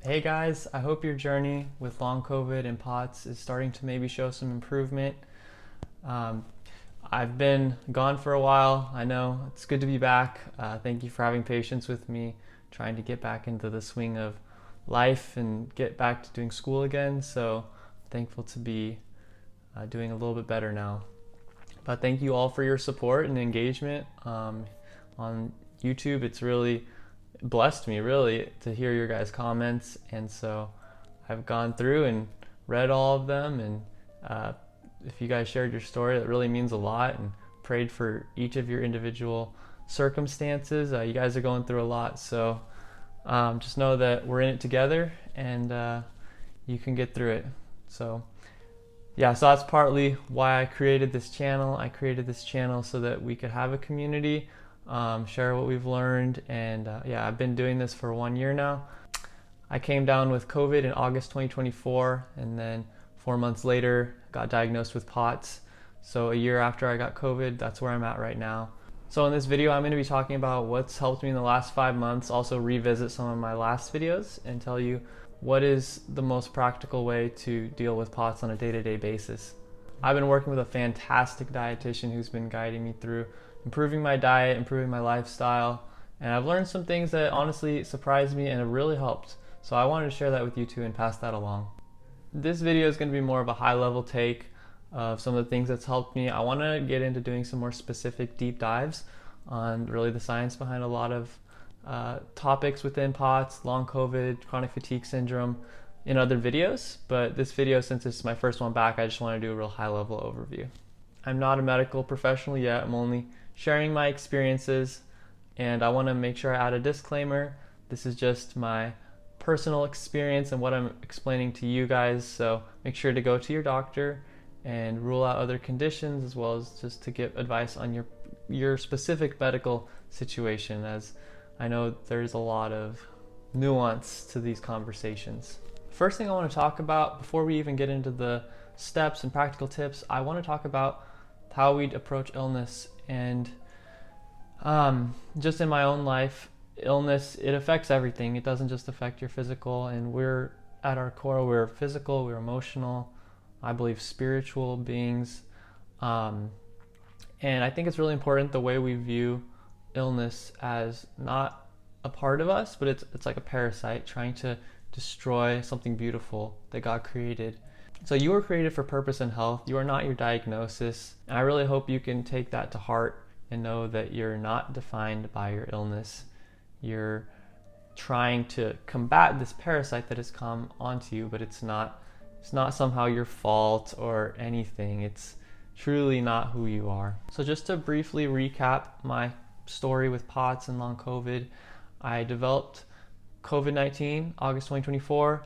Hey guys, I hope your journey with long COVID and POTS is starting to maybe show some improvement. Um, I've been gone for a while. I know it's good to be back. Thank you for having patience with me, trying to get back into the swing of life and get back to doing school again. So I'm thankful to be doing a little bit better now. But thank you all for your support and engagement on YouTube. It's really blessed me really to hear your guys' comments, and so I've gone through and read all of them, and if you guys shared your story, that really means a lot, and prayed for each of your individual circumstances. You guys are going through a lot, so just know that we're in it together, and you can get through it. So yeah, so that's partly why I created this channel. I created this channel so that we could have a community, share what we've learned, and yeah, I've been doing this for 1 year now. I came down with COVID in August 2024, and then 4 months later got diagnosed with POTS. So a year after I got COVID, that's where I'm at right now. So in this video, I'm going to be talking about what's helped me in the last 5 months, also revisit some of my last videos, and tell you what is the most practical way to deal with POTS on a day-to-day basis. I've been working with a fantastic dietitian who's been guiding me through improving my diet, improving my lifestyle, and I've learned some things that honestly surprised me and have really helped. So I wanted to share that with you too and pass that along. This video is going to be more of a high-level take of some of the things that's helped me. I want to get into doing some more specific deep dives on really the science behind a lot of topics within POTS, long COVID, chronic fatigue syndrome in other videos. But this video, since it's my first one back, I just want to do a real high-level overview. I'm not a medical professional yet. I'm only sharing my experiences, and I want to make sure I add a disclaimer. This is just my personal experience and what I'm explaining to you guys, so make sure to go to your doctor and rule out other conditions, as well as just to get advice on your specific medical situation, as I know there's a lot of nuance to these conversations. First thing I want to talk about before we even get into the steps and practical tips, I want to talk about how we'd approach illness. And just in my own life, illness, it affects everything. It doesn't just affect your physical, and we're at our core, we're physical, we're emotional, I believe spiritual beings. And I think it's really important the way we view illness as not a part of us, but it's like a parasite trying to destroy something beautiful that God created. So you were created for purpose and health. You are not your diagnosis. And I really hope you can take that to heart and know that you're not defined by your illness. You're trying to combat this parasite that has come onto you, but it's not somehow your fault or anything. It's truly not who you are. So just to briefly recap my story with POTS and long COVID, I developed COVID-19 August 2024.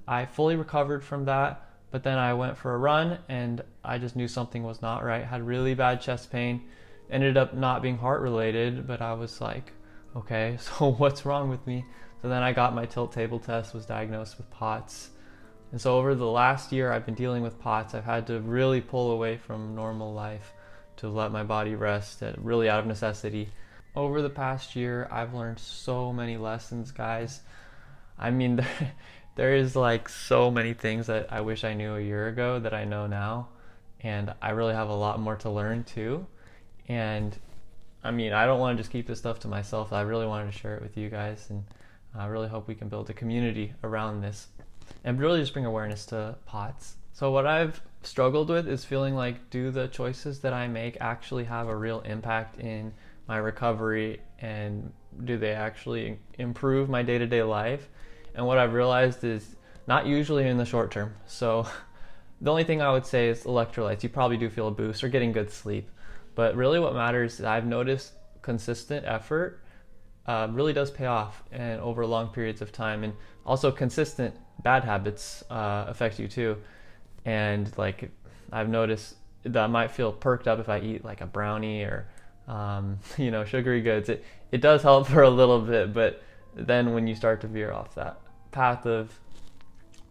I fully recovered from that, but then I went for a run and I just knew something was not right. Had really bad chest pain. Ended up not being heart related, but I was like, okay, so what's wrong with me? So then I got my tilt table test, was diagnosed with POTS. And so over the last year I've been dealing with POTS. I've had to really pull away from normal life to let my body rest, really out of necessity. Over the past year, I've learned so many lessons, guys. I mean, there is like so many things that I wish I knew a year ago that I know now. And I really have a lot more to learn too. And I mean, I don't want to just keep this stuff to myself. I really wanted to share it with you guys. And I really hope we can build a community around this and really just bring awareness to POTS. So what I've struggled with is feeling like, do the choices that I make actually have a real impact in my recovery, and do they actually improve my day-to-day life? And what I've realized is not usually in the short term. So the only thing I would say is electrolytes. You probably do feel a boost or getting good sleep, but really what matters is I've noticed consistent effort really does pay off and over long periods of time, and also consistent bad habits affect you too. And like I've noticed that I might feel perked up if I eat like a brownie or sugary goods. It does help for a little bit, but then when you start to veer off that path of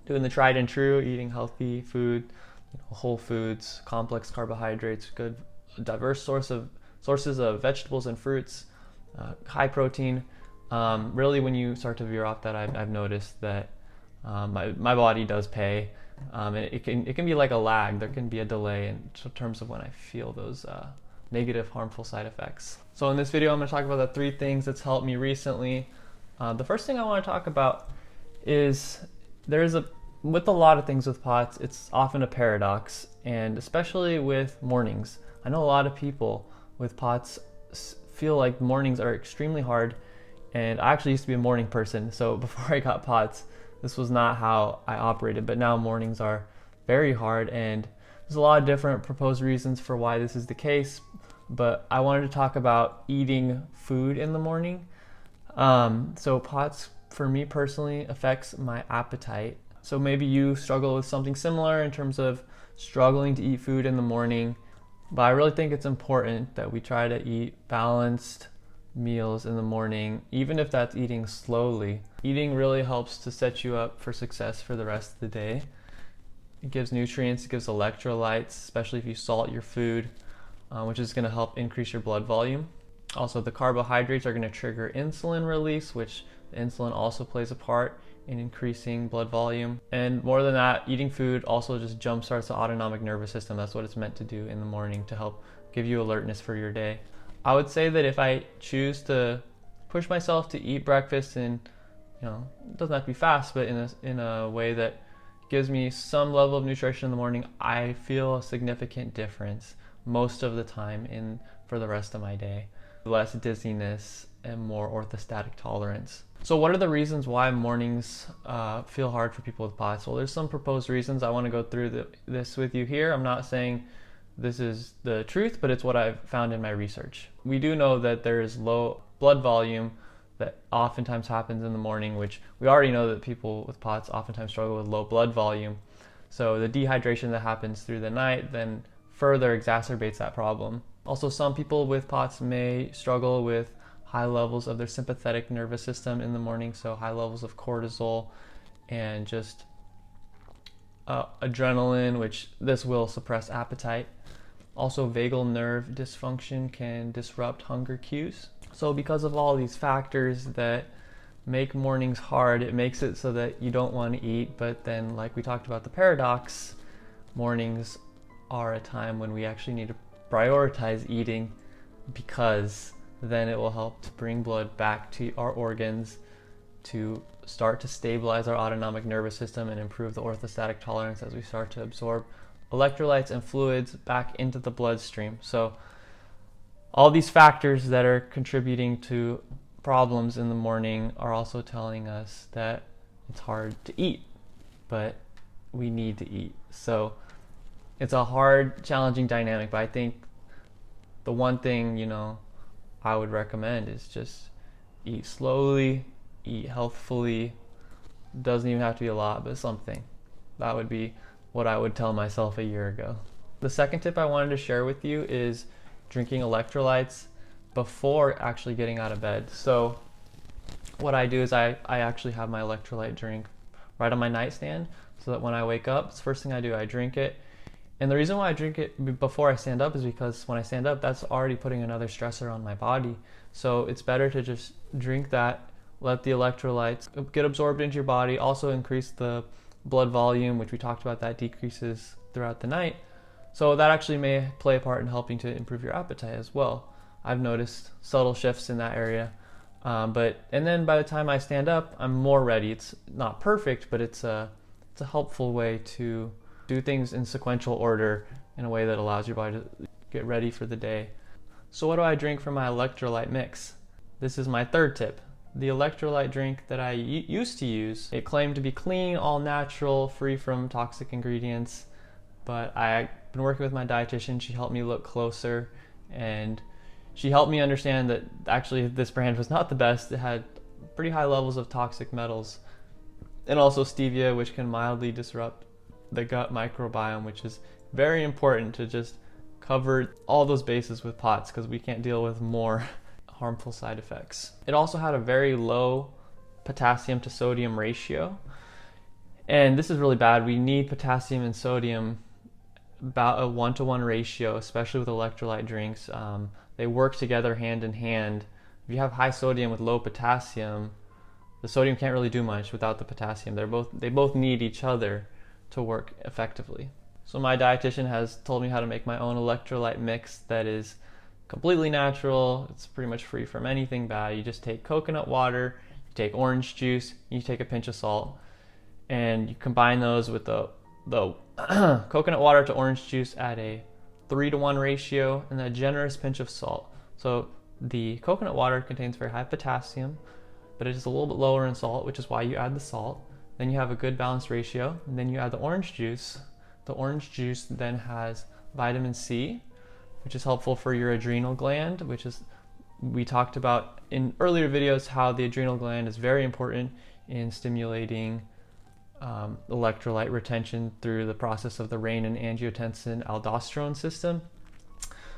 doing the tried and true, eating healthy food, whole foods, complex carbohydrates, good diverse sources of vegetables and fruits, high protein, really when you start to veer off that, I've noticed that My body does pay. And it can be like a lag. There can be a delay in terms of when I feel those negative, harmful side effects. So in this video, I'm going to talk about the 3 things that's helped me recently. The first thing I want to talk about is with a lot of things with POTS, it's often a paradox, and especially with mornings. I know a lot of people with POTS feel like mornings are extremely hard, and I actually used to be a morning person, so before I got POTS, this was not how I operated, but now mornings are very hard, and there's a lot of different proposed reasons for why this is the case, but I wanted to talk about eating food in the morning. So POTS, for me personally, affects my appetite. So maybe you struggle with something similar in terms of struggling to eat food in the morning, but I really think it's important that we try to eat balanced meals in the morning, even if that's eating slowly. Eating really helps to set you up for success for the rest of the day. It gives nutrients, it gives electrolytes, especially if you salt your food, which is going to help increase your blood volume. Also, the carbohydrates are going to trigger insulin release, which the insulin also plays a part in increasing blood volume. And more than that, eating food also just jumpstarts the autonomic nervous system. That's what it's meant to do in the morning, to help give you alertness for your day. I would say that if I choose to push myself to eat breakfast, and it doesn't have to be fast, but in a way that gives me some level of nutrition in the morning, I feel a significant difference most of the time for the rest of my day. Less dizziness and more orthostatic tolerance. So what are the reasons why mornings feel hard for people with POTS? Well, there's some proposed reasons. I want to go through this with you here. I'm not saying this is the truth, but it's what I've found in my research. We do know that there is low blood volume that oftentimes happens in the morning, which we already know that people with POTS oftentimes struggle with low blood volume. So the dehydration that happens through the night then further exacerbates that problem. Also, some people with POTS may struggle with high levels of their sympathetic nervous system in the morning, so high levels of cortisol and just adrenaline, which this will suppress appetite. Also, vagal nerve dysfunction can disrupt hunger cues. So because of all these factors that make mornings hard, it makes it so that you don't want to eat, but then, like we talked about the paradox, mornings are a time when we actually need to prioritize eating, because then it will help to bring blood back to our organs, to start to stabilize our autonomic nervous system and improve the orthostatic tolerance as we start to absorb electrolytes and fluids back into the bloodstream. So all these factors that are contributing to problems in the morning are also telling us that it's hard to eat, but we need to eat. So it's a hard, challenging dynamic, but I think the one thing, I would recommend is just eat slowly, eat healthfully. Doesn't even have to be a lot, but something. That would be what I would tell myself a year ago. The second tip I wanted to share with you is drinking electrolytes before actually getting out of bed. So what I do is I actually have my electrolyte drink right on my nightstand, so that when I wake up, it's the first thing I do, I drink it. And the reason why I drink it before I stand up is because when I stand up, that's already putting another stressor on my body. So it's better to just drink that, let the electrolytes get absorbed into your body, also increase the blood volume, which we talked about, that decreases throughout the night. So that actually may play a part in helping to improve your appetite as well. I've noticed subtle shifts in that area. And then by the time I stand up, I'm more ready. It's not perfect, but it's a helpful way to do things in sequential order in a way that allows your body to get ready for the day. So what do I drink for my electrolyte mix? This is my third tip. The electrolyte drink that I used to use, it claimed to be clean, all natural, free from toxic ingredients, but I've been working with my dietitian. She helped me look closer, and she helped me understand that actually this brand was not the best. It had pretty high levels of toxic metals, and also stevia, which can mildly disrupt the gut microbiome, which is very important to just cover all those bases with POTS, because we can't deal with more harmful side effects. It also had a very low potassium to sodium ratio, and this is really bad. We need potassium and sodium about a 1-to-1 ratio, especially with electrolyte drinks. They work together hand in hand. If you have high sodium with low potassium, the sodium can't really do much without the potassium. They both need each other to work effectively. So my dietitian has told me how to make my own electrolyte mix that is completely natural. It's pretty much free from anything bad. You just take coconut water, you take orange juice, you take a pinch of salt, and you combine those with the coconut water to orange juice at a 3-to-1 ratio and a generous pinch of salt. So the coconut water contains very high potassium, but it is a little bit lower in salt, which is why you add the salt. Then you have a good balanced ratio, and then you add the orange juice. The orange juice then has vitamin C, which is helpful for your adrenal gland, which is, we talked about in earlier videos how the adrenal gland is very important in stimulating electrolyte retention through the process of the renin-angiotensin-aldosterone system.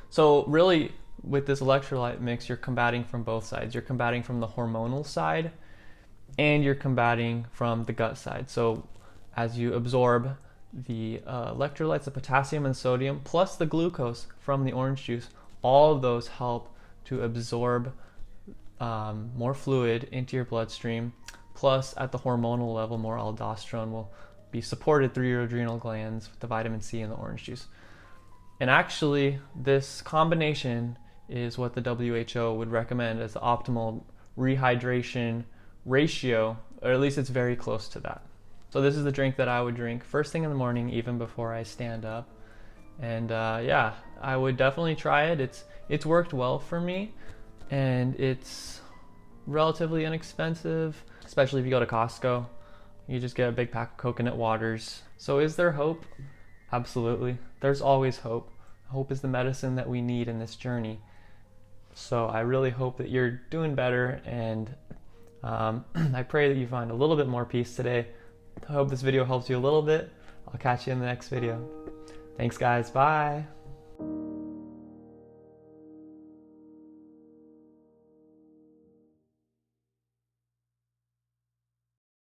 So really, with this electrolyte mix, you're combating from both sides. You're combating from the hormonal side, and you're combating from the gut side. So as you absorb the electrolytes, the potassium and sodium, plus the glucose from the orange juice, all of those help to absorb more fluid into your bloodstream. Plus, at the hormonal level, more aldosterone will be supported through your adrenal glands with the vitamin C and the orange juice. And actually, this combination is what the WHO would recommend as the optimal rehydration ratio, or at least it's very close to that. So this is the drink that I would drink first thing in the morning, even before I stand up. And yeah, I would definitely try it. It's worked well for me, and it's relatively inexpensive, especially if you go to Costco. You just get a big pack of coconut waters. So is there hope? Absolutely. There's always hope. Hope is the medicine that we need in this journey. So I really hope that you're doing better, and I pray that you find a little bit more peace today. I hope this video helps you a little bit. I'll catch you in the next video. Thanks guys, bye.